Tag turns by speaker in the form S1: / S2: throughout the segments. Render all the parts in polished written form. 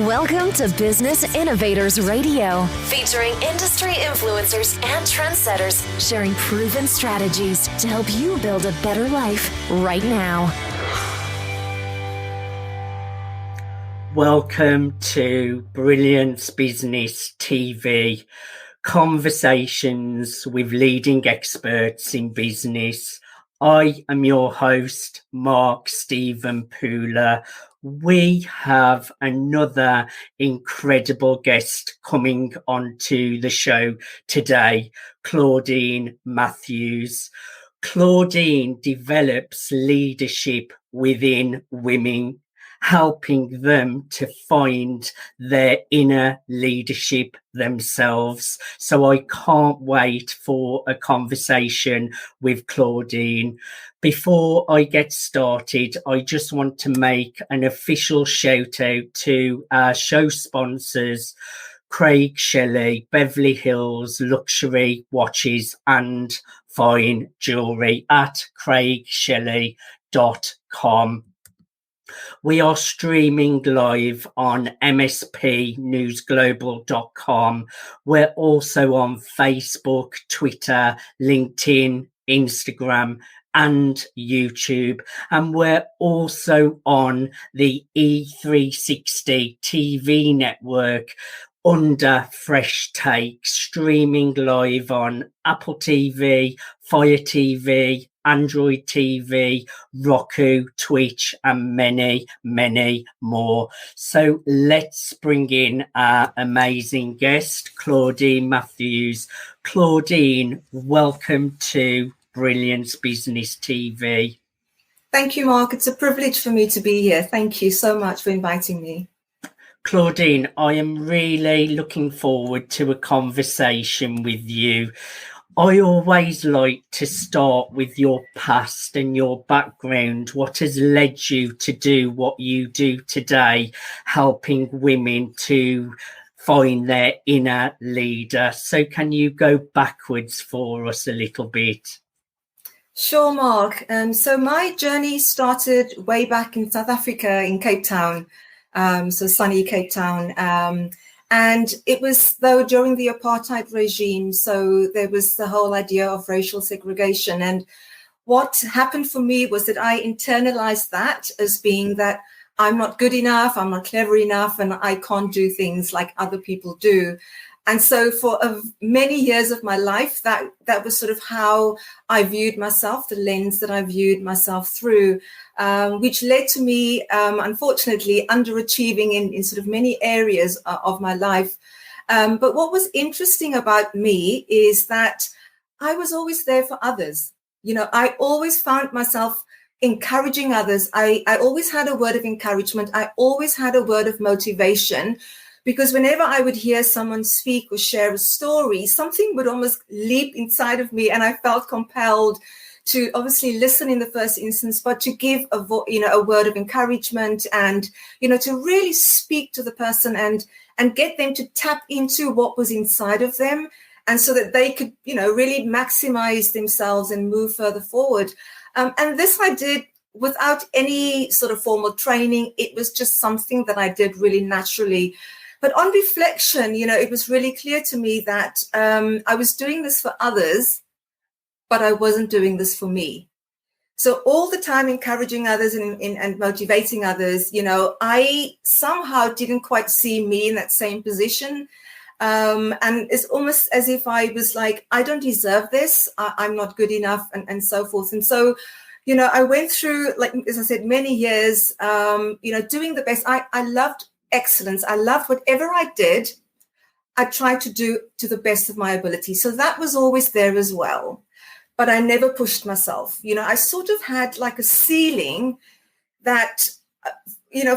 S1: Welcome to Business Innovators Radio, featuring industry influencers and trendsetters sharing proven strategies to help you build a better life right now.
S2: Welcome to Brilliance Business TV, conversations with leading experts in business. I am your host, Mark Stephen Pooler. We have another incredible guest coming onto the show today, Claudine Matthews. Claudine develops leadership within women, helping them to find their inner leadership themselves. So I can't wait for a conversation with Claudine. Before I get started, I just want to make an official shout out to our show sponsors, Craig Shelley, Beverly Hills Luxury Watches and Fine Jewellery at craigshelley.com. We are streaming live on mspnewsglobal.com. We're also on Facebook, Twitter, LinkedIn, Instagram, and YouTube. And we're also on the E360 TV network under Fresh Take, streaming live on Apple TV, Fire TV, Android TV, Roku, Twitch, and many, many more. So let's bring in our amazing guest, Claudine Matthews. Claudine, welcome to Brilliance Business TV.
S3: Thank you, Mark. It's a privilege for me to be here. Thank you so much for inviting me.
S2: Claudine, I am really looking forward to a conversation with you. I always like to start with your past and your background, what has led you to do what you do today, helping women to find their inner leader. So can you go backwards for us a little bit?
S3: Sure, Mark. So my journey started way back in South Africa, in Cape Town, so sunny Cape Town. And it was, though, during the apartheid regime, so there was the whole idea of racial segregation. And what happened for me was that I internalized that as being that I'm not good enough, I'm not clever enough, and I can't do things like other people do. And so for many years of my life, that was sort of how I viewed myself, the lens that I viewed myself through, which led to me, unfortunately, underachieving in sort of many areas of my life. But what was interesting about me is that I was always there for others. You know, I always found myself encouraging others. I always had a word of encouragement. I always had a word of motivation. Because whenever I would hear someone speak or share a story, something would almost leap inside of me, and I felt compelled to obviously listen in the first instance, but to give a word of encouragement and, to really speak to the person and get them to tap into what was inside of them, and so that they could, really maximize themselves and move further forward. And this I did without any sort of formal training. It was just something that I did really naturally. But on reflection, it was really clear to me that I was doing this for others, but I wasn't doing this for me. So all the time encouraging others and motivating others, I somehow didn't quite see me in that same position. And it's almost as if I was like, I don't deserve this. I'm not good enough and so forth. And so, I went through, like, as I said, many years, doing the best. I loved excellence. I loved whatever I did. I tried to do to the best of my ability. So that was always there as well. But I never pushed myself. I sort of had like a ceiling that,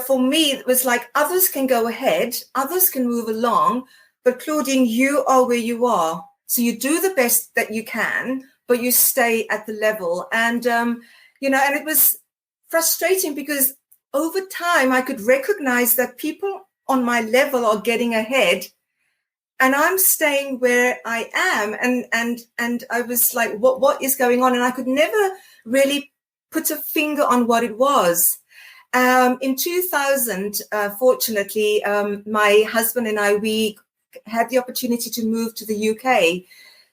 S3: for me, it was like others can go ahead, others can move along, but Claudine, you are where you are. So you do the best that you can, but you stay at the level. And, and it was frustrating because over time, I could recognize that people on my level are getting ahead and I'm staying where I am. And I was like, what is going on? And I could never really put a finger on what it was. In 2000, fortunately, my husband and I, we had the opportunity to move to the UK.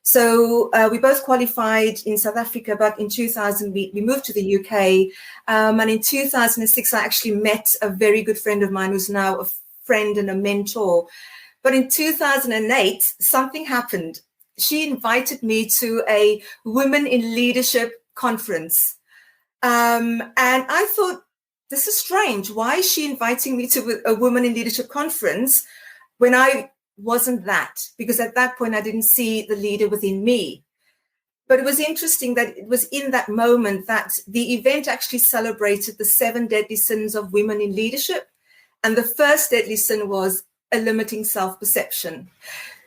S3: So we both qualified in South Africa, but in 2000, we moved to the UK. And in 2006, I actually met a very good friend of mine who's now a friend and a mentor. But in 2008, something happened. She invited me to a Women in Leadership conference. And I thought, this is strange. Why is she inviting me to a Women in Leadership conference when I wasn't that? Because at that point, I didn't see the leader within me. But it was interesting that it was in that moment that the event actually celebrated the 7 deadly sins of women in leadership. And the first deadly sin was a limiting self-perception.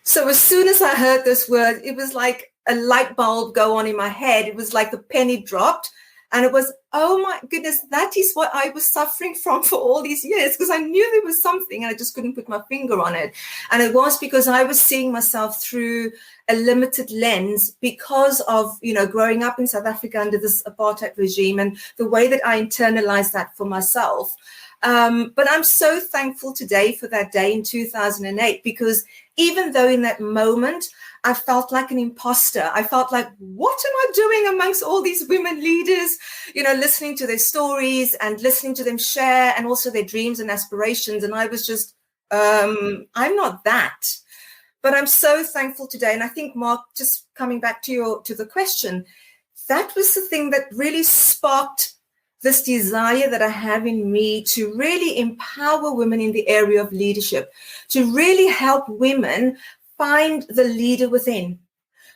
S3: So as soon as I heard this word, it was like a light bulb go on in my head. It was like the penny dropped. And it was, oh my goodness, that is what I was suffering from for all these years, because I knew there was something and I just couldn't put my finger on it. And it was because I was seeing myself through a limited lens because of, growing up in South Africa under this apartheid regime and the way that I internalized that for myself. But I'm so thankful today for that day in 2008, because even though in that moment, I felt like an imposter. I felt like, what am I doing amongst all these women leaders, listening to their stories and listening to them share and also their dreams and aspirations. And I was just, I'm not that. But I'm so thankful today. And I think, Mark, just coming back to the question, that was the thing that really sparked this desire that I have in me to really empower women in the area of leadership, to really help women find the leader within.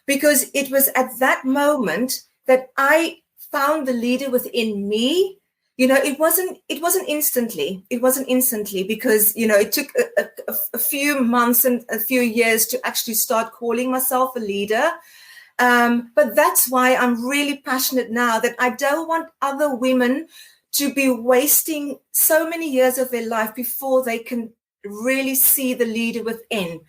S3: Because it was at that moment that I found the leader within me. It wasn't instantly. It wasn't instantly because, it took a few months and a few years to actually start calling myself a leader. But that's why I'm really passionate now that I don't want other women to be wasting so many years of their life before they can really see the leader within.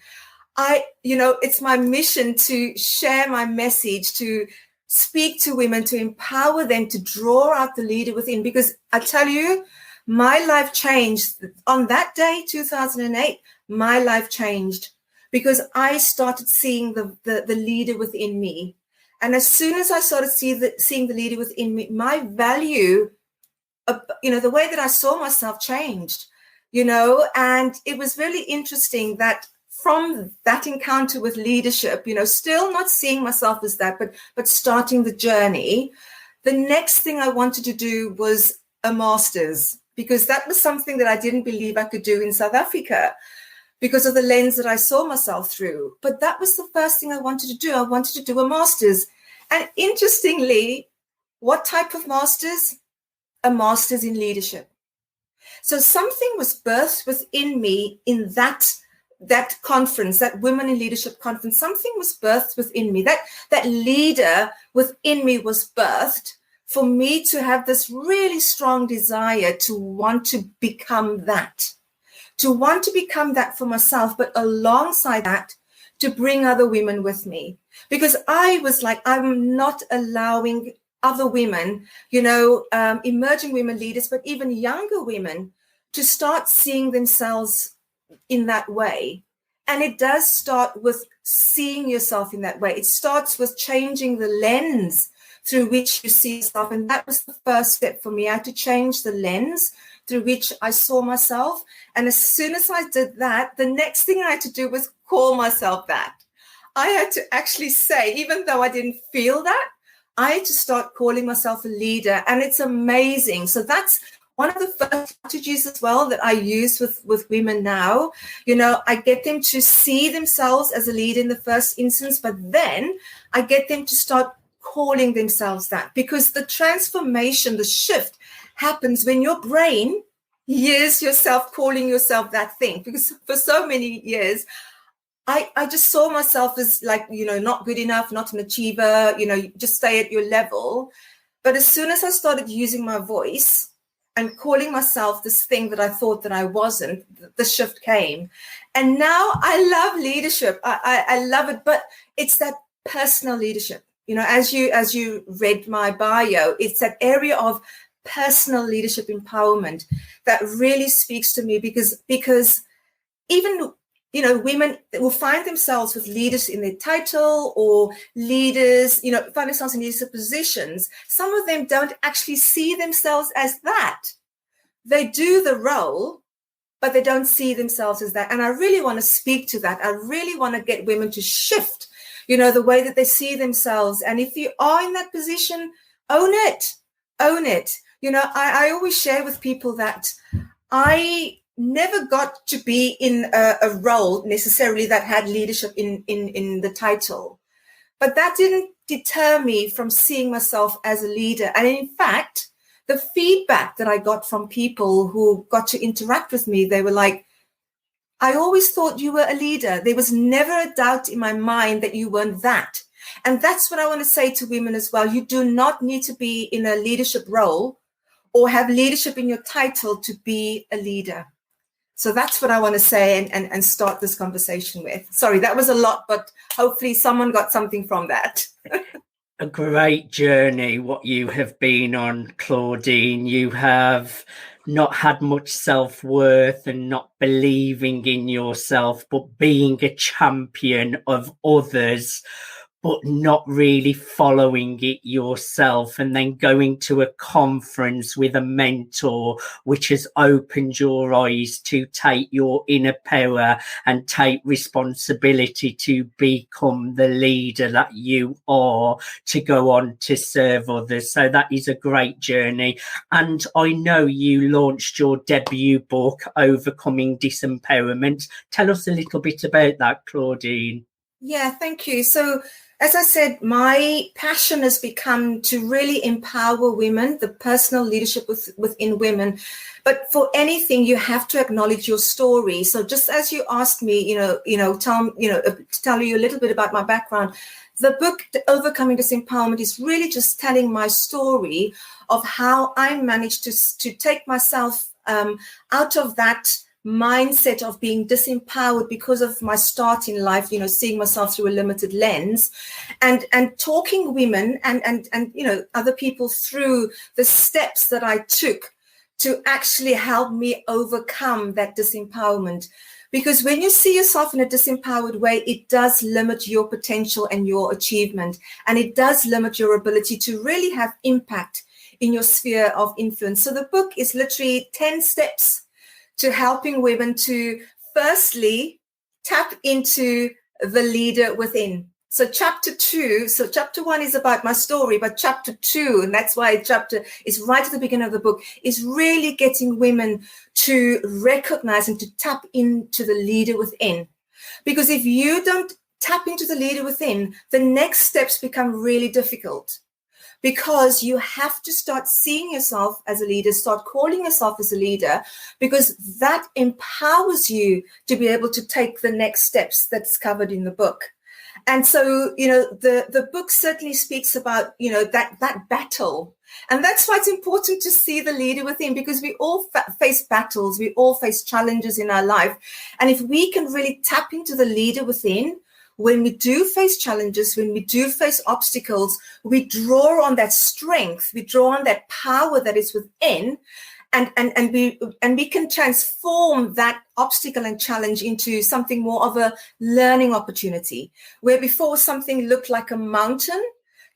S3: It's my mission to share my message, to speak to women, to empower them, to draw out the leader within. Because I tell you, my life changed on that day, 2008. My life changed because I started seeing the leader within me. And as soon as I started seeing the leader within me, my value, the way that I saw myself changed, and it was really interesting that from that encounter with leadership, still not seeing myself as that, but starting the journey, the next thing I wanted to do was a master's, because that was something that I didn't believe I could do in South Africa because of the lens that I saw myself through. But that was the first thing I wanted to do. I wanted to do a master's. And interestingly, what type of master's? A master's in leadership. So something was birthed within me in that conference, that Women in Leadership conference. Something was birthed within me. That leader within me was birthed for me to have this really strong desire to want to become that. To want to become that for myself, but alongside that, to bring other women with me. Because I was like, I'm not allowing other women, emerging women leaders, but even younger women, to start seeing themselves in that way. And it does start with seeing yourself in that way. It starts with changing the lens through which you see yourself. And that was the first step for me. I had to change the lens through which I saw myself. And as soon as I did that, the next thing I had to do was call myself that. I had to actually say, even though I didn't feel that, I had to start calling myself a leader. And it's amazing. So that's one of the first strategies as well that I use with women now. I get them to see themselves as a leader in the first instance, but then I get them to start calling themselves that, because the transformation, the shift happens when your brain hears yourself calling yourself that thing. Because for so many years, I just saw myself as like, not good enough, not an achiever, just stay at your level. But as soon as I started using my voice and calling myself this thing that I thought that I wasn't, the shift came. And now I love leadership. I love it, but it's that personal leadership. As you read my bio, it's that area of personal leadership empowerment that really speaks to me, because even, you know, women will find themselves with leaders in their title, or leaders, you know, find themselves in leadership positions. Some of them don't actually see themselves as that. They do the role, but they don't see themselves as that. And I really want to speak to that. I really want to get women to shift, you know, the way that they see themselves. And if you are in that position, own it. You know, I always share with people that I never got to be in a role necessarily that had leadership in the title, but that didn't deter me from seeing myself as a leader. And in fact, the feedback that I got from people who got to interact with me, they were like, I always thought you were a leader. There was never a doubt in my mind that you weren't that. And that's what I want to say to women as well. You do not need to be in a leadership role or have leadership in your title to be a leader. So that's what I want to say and start this conversation with. Sorry, that was a lot, but hopefully someone got something from that.
S2: A great journey what you have been on, Claudine. You have not had much self-worth and not believing in yourself, but being a champion of others, but not really following it yourself, and then going to a conference with a mentor, which has opened your eyes to take your inner power and take responsibility to become the leader that you are, to go on to serve others. So that is a great journey. And I know you launched your debut book, Overcoming Disempowerment. Tell us a little bit about that, Claudine.
S3: Yeah, thank you. So, as I said, my passion has become to really empower women, the personal leadership within women. But for anything, you have to acknowledge your story. So just as you asked me, to tell you a little bit about my background, the book, Overcoming Disempowerment, is really just telling my story of how I managed to take myself out of that mindset of being disempowered because of my start in life, you know, seeing myself through a limited lens, and talking women and other people through the steps that I took to actually help me overcome that disempowerment. Because when you see yourself in a disempowered way, it does limit your potential and your achievement, and it does limit your ability to really have impact in your sphere of influence. So the book is literally 10 steps to helping women to firstly tap into the leader within. So chapter 1 is about my story, but chapter 2, and that's why chapter is right at the beginning of the book, is really getting women to recognize and to tap into the leader within. Because if you don't tap into the leader within, the next steps become really difficult. Because you have to start seeing yourself as a leader, start calling yourself as a leader, because that empowers you to be able to take the next steps that's covered in the book. And so, you know, the book certainly speaks about, you know, that battle. And that's why it's important to see the leader within, because we all face battles, we all face challenges in our life. And if we can really tap into the leader within, when we do face challenges, when we do face obstacles, we draw on that strength, we draw on that power that is within, and we can transform that obstacle and challenge into something more of a learning opportunity. Where before something looked like a mountain,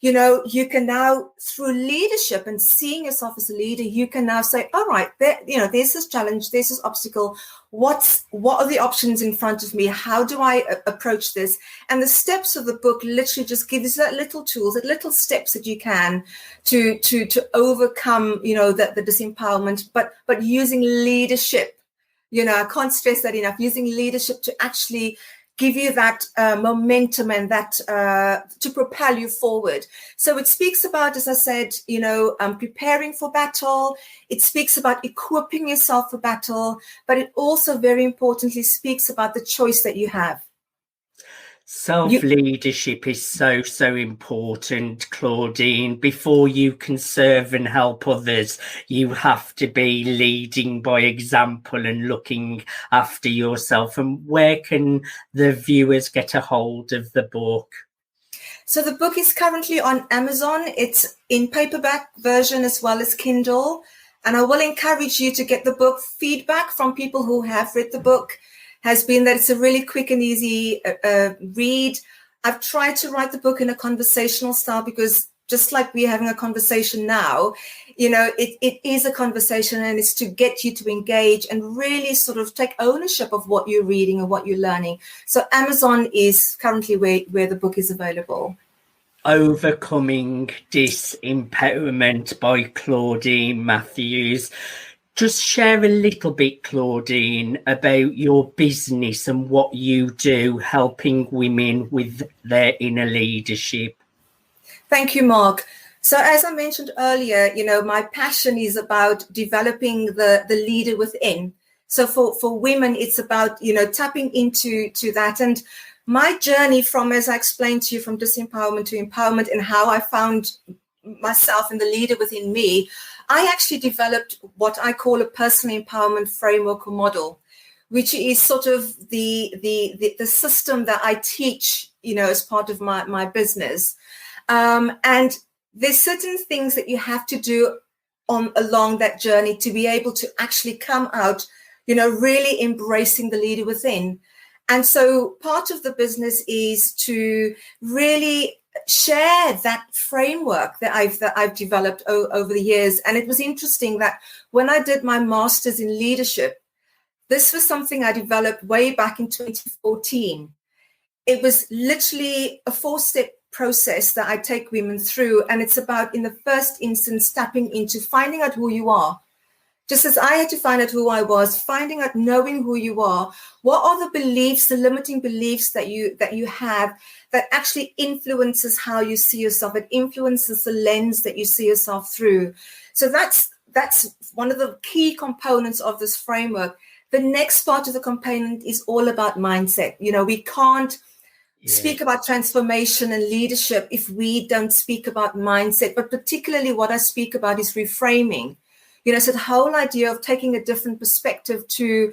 S3: you know, you can now, through leadership and seeing yourself as a leader, you can now say, all right, there's this challenge, there's this obstacle. What are the options in front of me? How do I approach this? And the steps of the book literally just gives that little tools, that little steps that you can to overcome, you know, the disempowerment, but using leadership. You know, I can't stress that enough, using leadership to actually give you that momentum and that to propel you forward. So it speaks about, as I said, you know, preparing for battle. It speaks about equipping yourself for battle, but it also very importantly speaks about the choice that you have.
S2: Self-leadership is so important, Claudine. Before you can serve and help others, you have to be leading by example and looking after yourself. And where can the viewers get a hold of the book?
S3: So the book is currently on Amazon. It's in paperback version as well as Kindle. And I will encourage you to get the book. Feedback from people who have read the book has been that it's a really quick and easy read. I've tried to write the book in a conversational style because just like we're having a conversation now, it is a conversation, and it's to get you to engage and really sort of take ownership of what you're reading and what you're learning. So Amazon is currently where the book is available.
S2: Overcoming Disempowerment by Claudine Matthews. Just share a little bit, Claudine, about your business and what you do, helping women with their inner leadership.
S3: Thank you, Mark. So as I mentioned earlier, my passion is about developing the leader within. So for women, it's about, tapping into that. And my journey from, as I explained to you, from disempowerment to empowerment, and how I found myself and the leader within me, I actually developed what I call a personal empowerment framework or model, which is sort of the system that I teach, as part of my business. And there's certain things that you have to do along that journey to be able to actually come out, really embracing the leader within. And so part of the business is to really share that framework that I've developed over the years. And it was interesting that when I did my master's in leadership, this was something I developed way back in 2014. It was literally a 4-step process that I take women through. And it's about, in the first instance, tapping into finding out who you are. Just as I had to find out who I was, finding out, knowing who you are, what are the beliefs, the limiting beliefs that you have that actually influences how you see yourself. It influences the lens that you see yourself through. So that's one of the key components of this framework. The next part of the component is all about mindset. We can't speak about transformation and leadership if we don't speak about mindset. But particularly what I speak about is reframing. So the whole idea of taking a different perspective to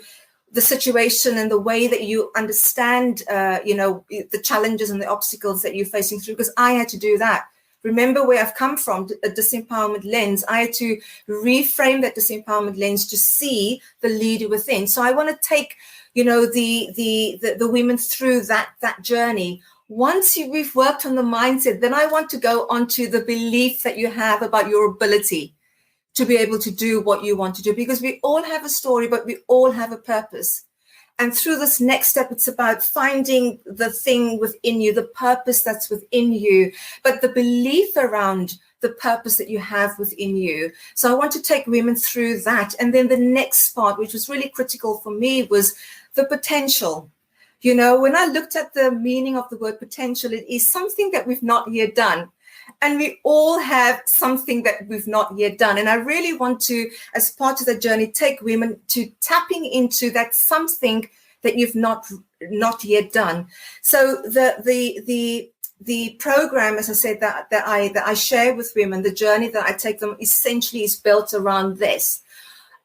S3: the situation and the way that you understand, the challenges and the obstacles that you're facing through, because I had to do that. Remember where I've come from, a disempowerment lens. I had to reframe that disempowerment lens to see the leader within. So I want to take, the women through that journey. Once we've worked on the mindset, then I want to go on to the belief that you have about your ability to be able to do what you want to do, because we all have a story, but we all have a purpose. And through this next step, it's about finding the thing within you, the purpose that's within you, but the belief around the purpose that you have within you. So I want to take women through that. And then the next part, which was really critical for me, was the potential. When I looked at the meaning of the word potential, it is something that we've not yet done. And we all have something that we've not yet done. And I really want to, as part of the journey, take women to tapping into that something that you've not yet done. So the program, as I said, that I share with women, the journey that I take them, essentially is built around this.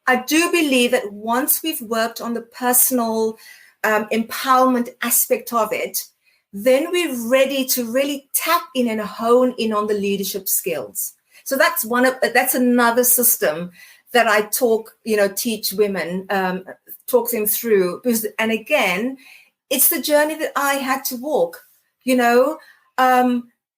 S3: I do believe that once we've worked on the personal empowerment aspect of it, then we're ready to really tap in and hone in on the leadership skills. So that's another system that I teach women, talk them through. And again, it's the journey that I had to walk.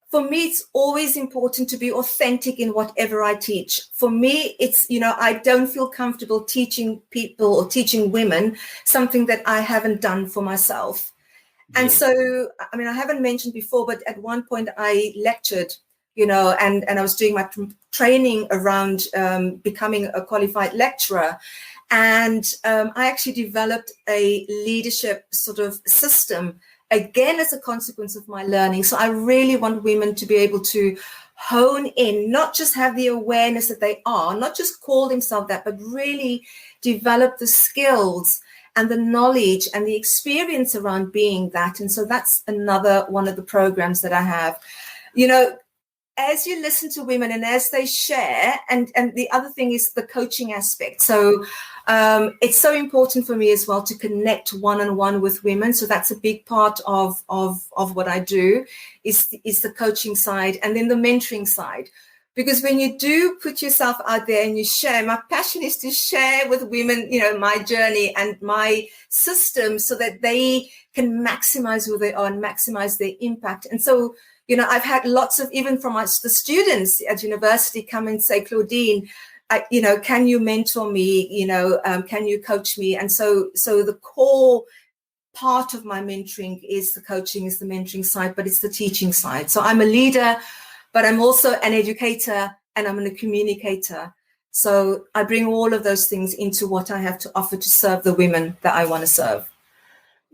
S3: For me, it's always important to be authentic in whatever I teach. For me, it's, I don't feel comfortable teaching people or teaching women something that I haven't done for myself. And so, I haven't mentioned before, but at one point I lectured, and I was doing my training around becoming a qualified lecturer. And I actually developed a leadership sort of system, again, as a consequence of my learning. So I really want women to be able to hone in, not just have the awareness that they are, not just call themselves that, but really develop the skills and the knowledge and the experience around being that. And so that's another one of the programs that I have. As you listen to women and as they share, and the other thing is the coaching aspect. So It's so important for me as well to connect one-on-one with women. So that's a big part of what I do is the coaching side and then the mentoring side. Because when you do put yourself out there and you share, my passion is to share with women, my journey and my system so that they can maximize who they are and maximize their impact. And so, I've had lots of, even from the students at university come and say, Claudine, can you mentor me? Can you coach me? And so the core part of my mentoring is the coaching, is the mentoring side, but it's the teaching side. So I'm a leader, but I'm also an educator and I'm a communicator. So I bring all of those things into what I have to offer to serve the women that I want to serve.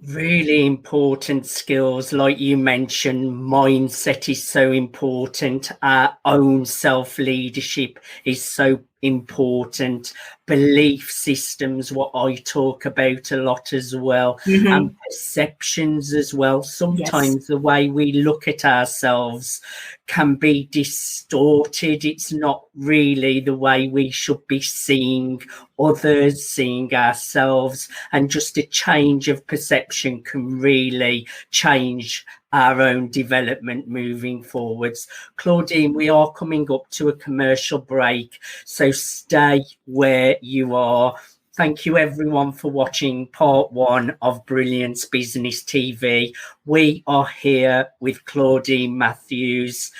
S2: Really important skills, like you mentioned. Mindset is so important. Our own self-leadership is so important. Belief systems, what I talk about a lot as well, and perceptions as well. Sometimes the way we look at ourselves can be distorted. It's not really the way we should be seeing others, seeing ourselves, and just a change of perception can really change our own development moving forwards. Claudine, we are coming up to a commercial break, so stay where you are. Thank you everyone for watching part 1 of Brilliance Business TV. We are here with Claudine Matthews.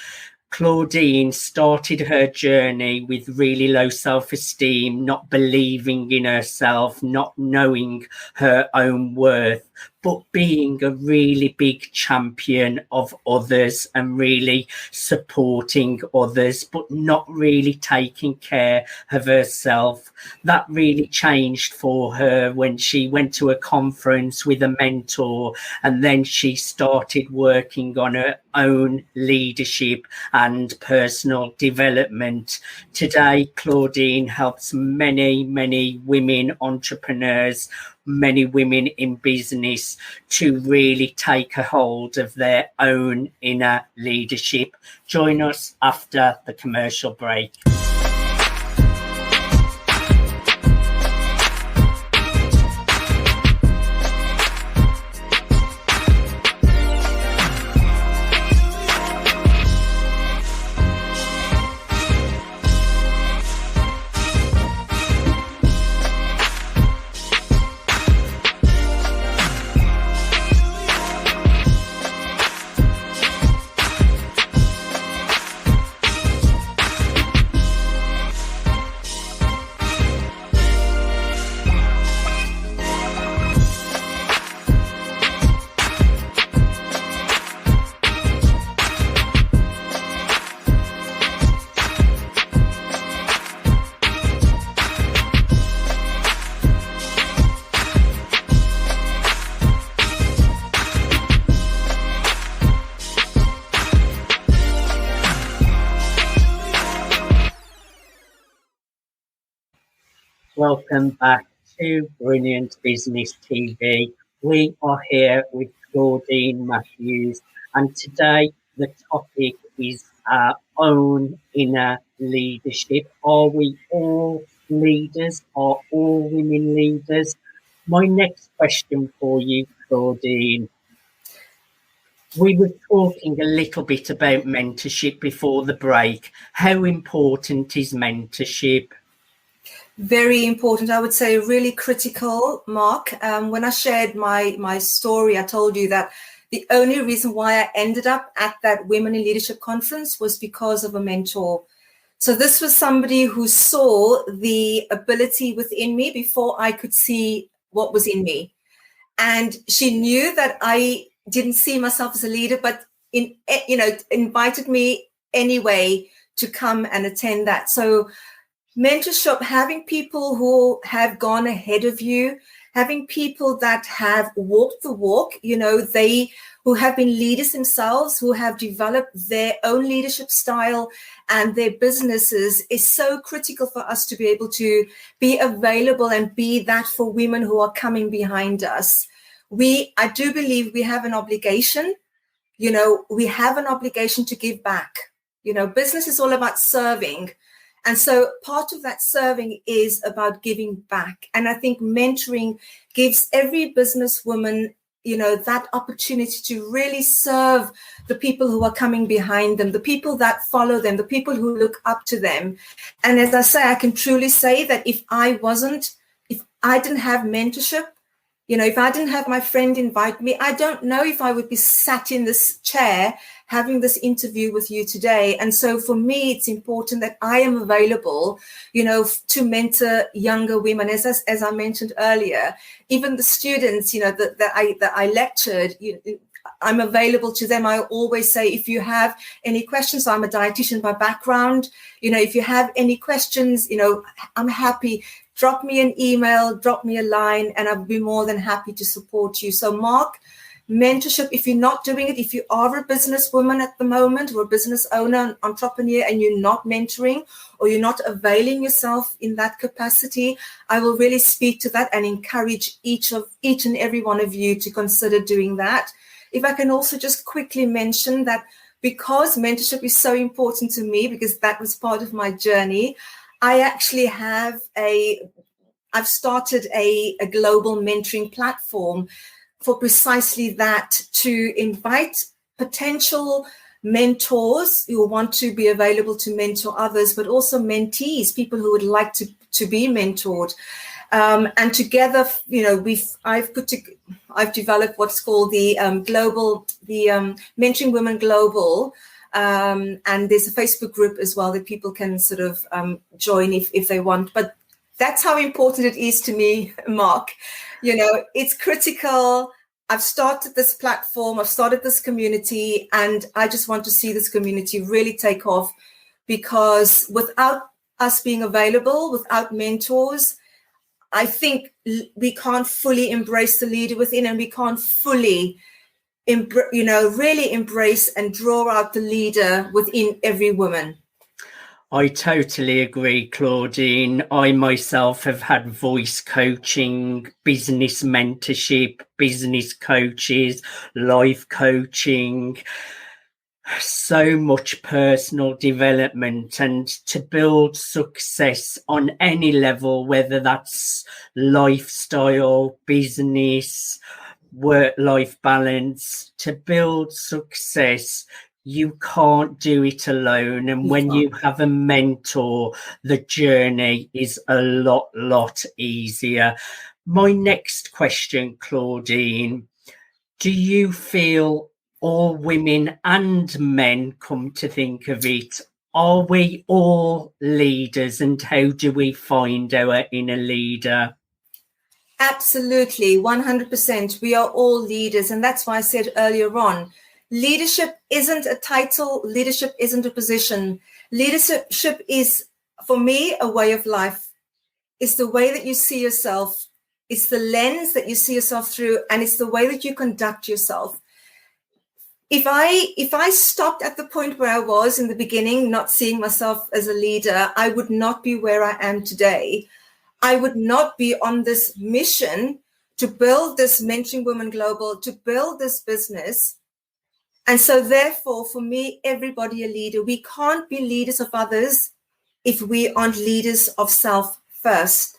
S2: Claudine started her journey with really low self-esteem, not believing in herself, not knowing her own worth, but being a really big champion of others and really supporting others, but not really taking care of herself. That really changed for her when she went to a conference with a mentor, and then she started working on her own leadership and personal development. Today, Claudine helps many, many women entrepreneurs, many women in business to really take a hold of their own inner leadership. Join us after the commercial break. Welcome back to Brilliant Business TV. We are here with Claudine Matthews, and today the topic is our own inner leadership. Are we all leaders? Are all women leaders? My next question for you, Claudine. We were talking a little bit about mentorship before the break. How important is mentorship?
S3: Very important. I would say really critical, Mark. When I shared my story, I told you that the only reason why I ended up at that Women in Leadership conference was because of a mentor. So this was somebody who saw the ability within me before I could see what was in me. And she knew that I didn't see myself as a leader, but invited me anyway to come and attend that. So mentorship, having people who have gone ahead of you, having people that have walked the walk, they who have been leaders themselves, who have developed their own leadership style and their businesses, is so critical for us to be able to be available and be that for women who are coming behind us. I do believe we have an obligation, we have an obligation to give back. Business is all about serving. And so part of that serving is about giving back. And I think mentoring gives every businesswoman, that opportunity to really serve the people who are coming behind them, the people that follow them, the people who look up to them. And as I say, I can truly say that if I didn't have mentorship, if I didn't have my friend invite me, I don't know if I would be sat in this chair having this interview with you today. And so for me, it's important that I am available, to mentor younger women. As I mentioned earlier, even the students, that I lectured, I'm available to them. I always say, if you have any questions, I'm a dietitian by background. If you have any questions, I'm happy. Drop me an email, drop me a line, and I'll be more than happy to support you. So Mark, mentorship, if you're not doing it, if you are a businesswoman at the moment or a business owner, entrepreneur, and you're not mentoring or you're not availing yourself in that capacity, I will really speak to that and encourage each and every one of you to consider doing that. If I can also just quickly mention that because mentorship is so important to me, because that was part of my journey, I actually I've started a global mentoring platform for precisely that, to invite potential mentors who want to be available to mentor others, but also mentees, people who would like to be mentored. And together, I've developed what's called the Mentoring Women Global. And there's a Facebook group as well that people can sort of join if they want. But that's how important it is to me, Mark. It's critical. I've started this platform, I've started this community, and I just want to see this community really take off, because without us being available, without mentors, I think we can't fully embrace the leader within, and we can't fully really embrace and draw out the leader within every woman.
S2: I totally agree, Claudine. I myself have had voice coaching, business mentorship, business coaches, life coaching, so much personal development, and to build success on any level, whether that's lifestyle, business, work-life balance, to build success, you can't do it alone. And when you have a mentor, the journey is a lot easier. My next question, Claudine, do you feel all women and men, come to think of it, are we all leaders, and how do we find our inner leader?
S3: Absolutely, 100%. We are all leaders. And that's why I said earlier on, leadership isn't a title. Leadership isn't a position. Leadership is, for me, a way of life. It's the way that you see yourself. It's the lens that you see yourself through, and it's the way that you conduct yourself. If I stopped at the point where I was in the beginning, not seeing myself as a leader, I would not be where I am today. I would not be on this mission to build this Mentoring Women Global, to build this business. And so therefore, for me, everybody a leader. We can't be leaders of others if we aren't leaders of self first.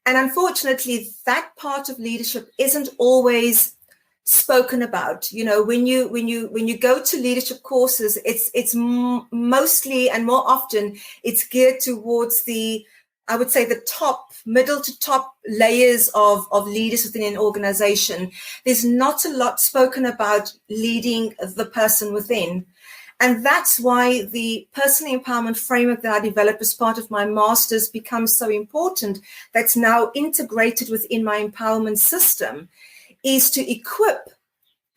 S3: And unfortunately, that part of leadership isn't always spoken about. When you go to leadership courses, it's mostly and more often it's geared towards I would say the middle to top layers of leaders within an organization. There's not a lot spoken about leading the person within. And that's why the personal empowerment framework that I developed as part of my master's becomes so important. That's now integrated within my empowerment system, is to equip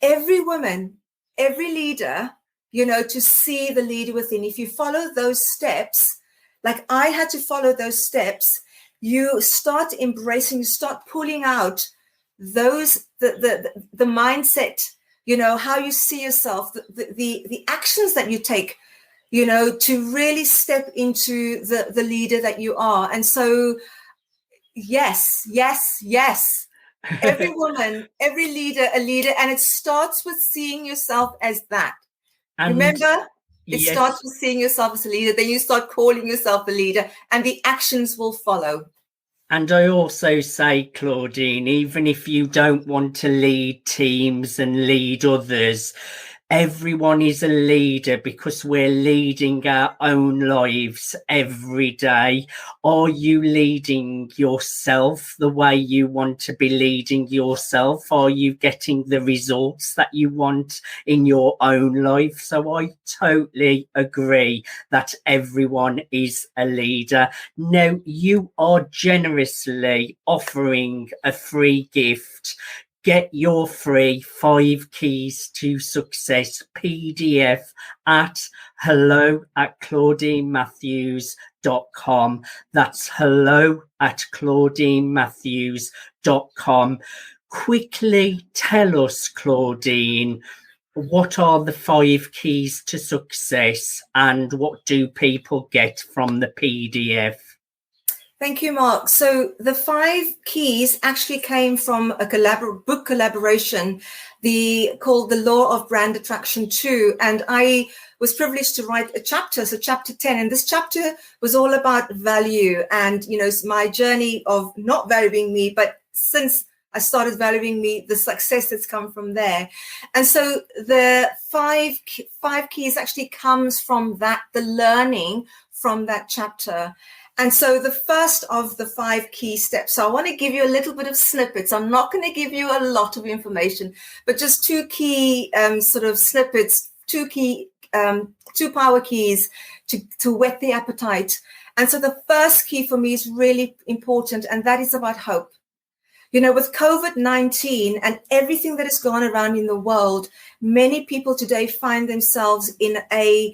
S3: every woman, every leader, to see the leader within. If you follow those steps, like I had to follow those steps, you start embracing, you start pulling out those, the mindset, how you see yourself, the actions that you take, to really step into the leader that you are. And so, yes. Every woman, every leader, a leader. And it starts with seeing yourself as that. And remember, It
S2: Yes.
S3: starts with seeing yourself as a leader, then you start calling yourself a leader, and the actions will follow.
S2: And I also say, Claudine, even if you don't want to lead teams and lead others, everyone is a leader because we're leading our own lives every day. Are you leading yourself the way you want to be leading yourself? Are you getting the results that you want in your own life? So I totally agree that everyone is a leader. Now, you are generously offering a free gift. Get your free 5 Keys to Success PDF at hello@claudinematthews.com. That's hello@claudinematthews.com. Quickly tell us, Claudine, what are the 5 keys to success and what do people get from the PDF?
S3: Thank you, Mark. So the 5 keys actually came from a book collaboration called The Law of Brand Attraction 2. And I was privileged to write a chapter, so chapter 10. And this chapter was all about value and, my journey of not valuing me, but since I started valuing me, the success that's come from there. And so the five keys actually comes from that, the learning from that chapter. And so the first of the 5 key steps, so I want to give you a little bit of snippets. I'm not going to give you a lot of information, but just 2 key sort of snippets, 2 power keys to whet the appetite. And so the first key for me is really important, and that is about hope. With COVID-19 and everything that has gone around in the world, many people today find themselves in a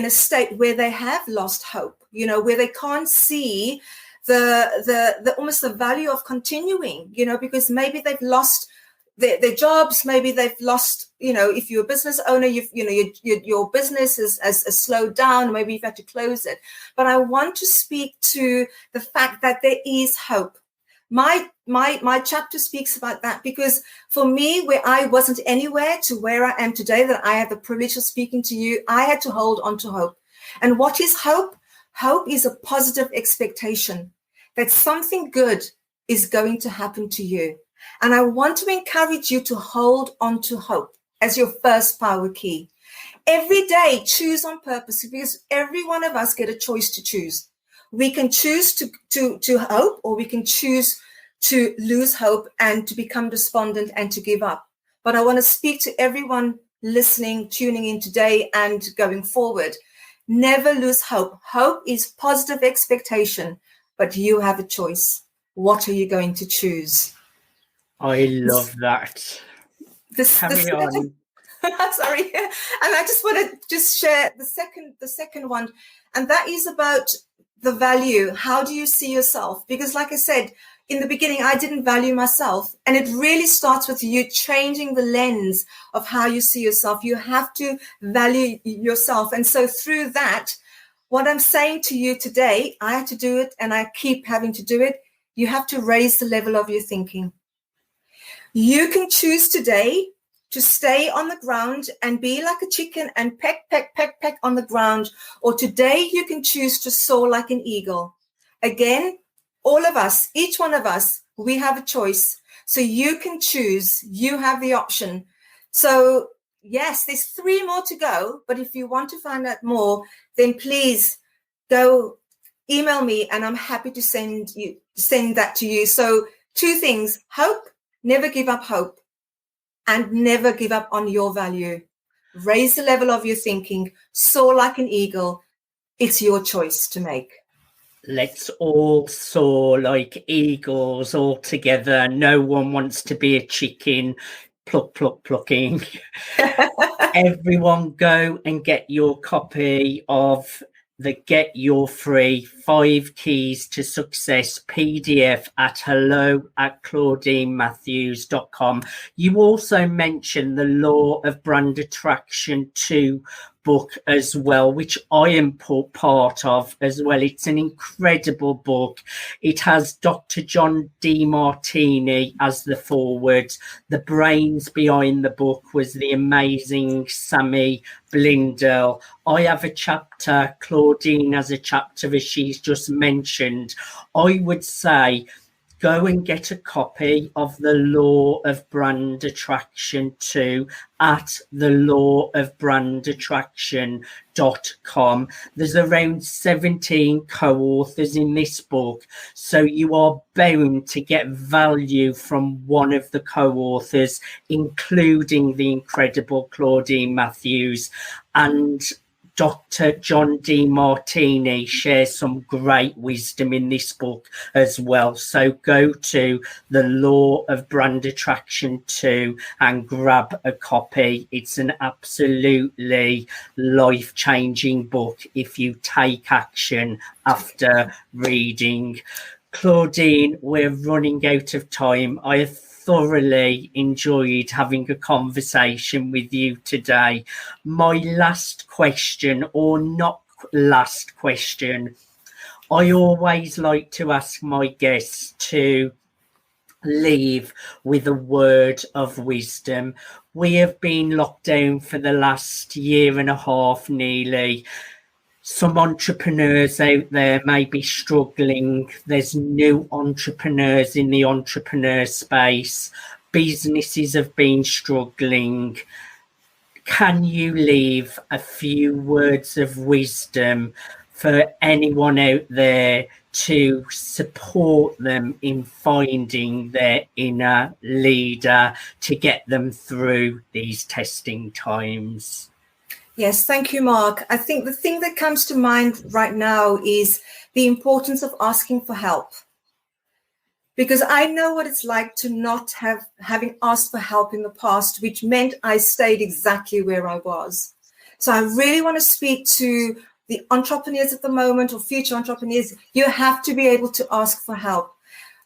S3: state where they have lost hope, where they can't see the almost the value of continuing, because maybe they've lost their jobs, maybe they've lost, if you're a business owner, your business has slowed down, maybe you've had to close it. But I want to speak to the fact that there is hope. My chapter speaks about that because for me, where I wasn't anywhere to where I am today, that I have the privilege of speaking to you, I had to hold on to hope. And what is hope? Hope is a positive expectation that something good is going to happen to you. And I want to encourage you to hold on to hope as your first power key. Every day, choose on purpose, because every one of us get a choice to choose. We can choose to hope, or we can choose to lose hope and to become despondent and to give up. But I want to speak to everyone listening, tuning in today and going forward. Never lose hope. Hope is positive expectation, but you have a choice. What are you going to choose?
S2: I love that. Carry on.
S3: Sorry. And I just want to share the second one. And that is about the value. How do you see yourself? Because like I said, in the beginning, I didn't value myself. And it really starts with you changing the lens of how you see yourself. You have to value yourself. And so through that, what I'm saying to you today, I had to do it and I keep having to do it. You have to raise the level of your thinking. You can choose today to stay on the ground and be like a chicken and peck, peck, peck, peck on the ground. Or today you can choose to soar like an eagle. Again, all of us, each one of us, we have a choice. So you can choose, you have the option. So yes, there's 3 more to go. But if you want to find out more, then please go email me and I'm happy to send that to you. So 2 things, hope, never give up hope, and never give up on your value. Raise the level of your thinking, soar like an eagle. It's your choice to make.
S2: Let's all soar like eagles all together. No one wants to be a chicken plucking. Everyone go and get your copy of the Get Your Free 5 Keys to Success PDF at hello@claudinematthews.com. You also mentioned the Law of Brand Attraction 2 book as well, which I am part of as well. It's an incredible book. It has Dr. John Demartini as the foreword. The brains behind the book was the amazing Sammy Blindell. I have a chapter, Claudine has a chapter, as she's just mentioned. I would say go and get a copy of The Law of Brand Attraction 2 at thelawofbrandattraction.com. There's around 17 co-authors in this book, so you are bound to get value from one of the co-authors, including the incredible Claudine Matthews. And Dr. John Demartini shares some great wisdom in this book as well. So go to The Law of Brand Attraction 2 and grab a copy. It's an absolutely life-changing book if you take action after reading. Claudine, we're running out of time. I have thoroughly enjoyed having a conversation with you today. My last question, or not last question, I always like to ask my guests to leave with a word of wisdom. We have been locked down for the last year and a half nearly. Some entrepreneurs out there may be struggling. There's new entrepreneurs in the entrepreneur space. Businesses have been struggling. Can you leave a few words of wisdom for anyone out there to support them in finding their inner leader to get them through these testing times?
S3: Yes, thank you, Mark. I think the thing that comes to mind right now is the importance of asking for help. Because I know what it's like to not having asked for help in the past, which meant I stayed exactly where I was. So I really want to speak to the entrepreneurs at the moment or future entrepreneurs. You have to be able to ask for help.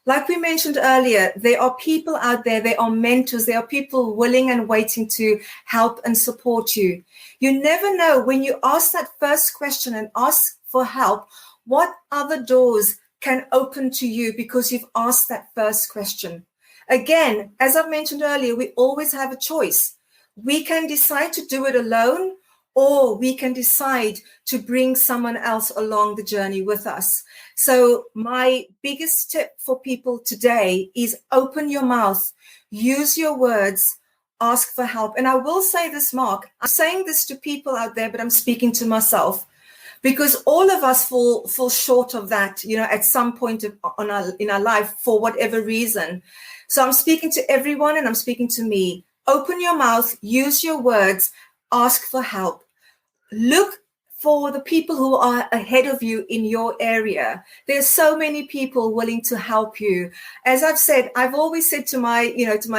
S3: Like we mentioned earlier, there are people out there, there are mentors, there are people willing and waiting to help and support you. You never know when you ask that first question and ask for help, what other doors can open to you because you've asked that first question. Again, as I've mentioned earlier, we always have a choice. We can decide to do it alone, or we can decide to bring someone else along the journey with us. So my biggest tip for people today is open your mouth, use your words, ask for help. And I will say this, Mark, I'm saying this to people out there, but I'm speaking to myself, because all of us fall short of that, at some point in our life for whatever reason. So I'm speaking to everyone and I'm speaking to me. Open your mouth, use your words, ask for help. Look for the people who are ahead of you in your area. There's so many people willing to help you. As I've said, I've always said to my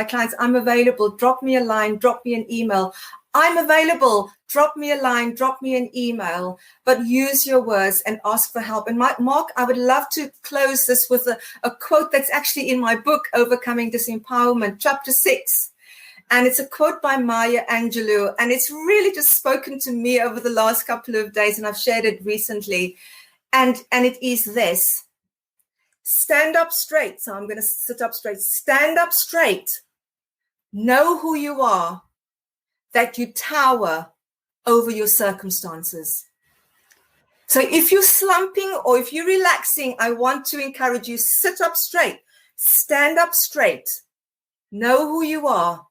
S3: clients, I'm available. Drop me a line, drop me an email. I'm available. Drop me a line, drop me an email, but use your words and ask for help. And Mark, I would love to close this with a quote that's actually in my book, Overcoming Disempowerment, chapter 6. And it's a quote by Maya Angelou, and it's really just spoken to me over the last couple of days, and I've shared it recently. And it is this: stand up straight. So I'm going to sit up straight. Stand up straight. Know who you are, that you tower over your circumstances. So if you're slumping or if you're relaxing, I want to encourage you, sit up straight, stand up straight, know who you are,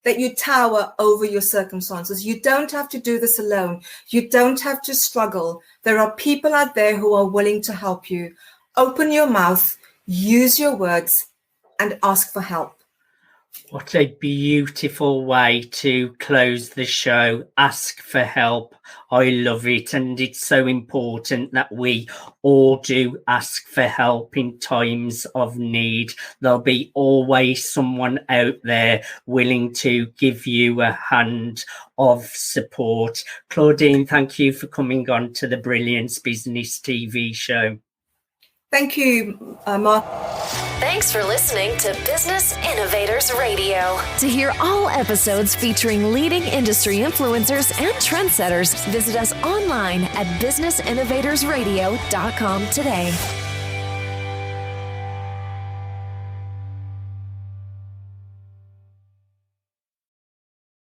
S3: that you tower over your circumstances. You don't have to do this alone. You don't have to struggle. There are people out there who are willing to help you. Open your mouth, use your words, and ask for help.
S2: What a beautiful way to close the show. Ask for help. I love it. And it's so important that we all do ask for help in times of need. There'll be always someone out there willing to give you a hand of support. Claudine, thank you for coming on to the Brilliance Business TV show.
S3: Thank you, Mark.
S1: Thanks for listening to Business Innovators Radio. To hear all episodes featuring leading industry influencers and trendsetters, visit us online at businessinnovatorsradio.com today.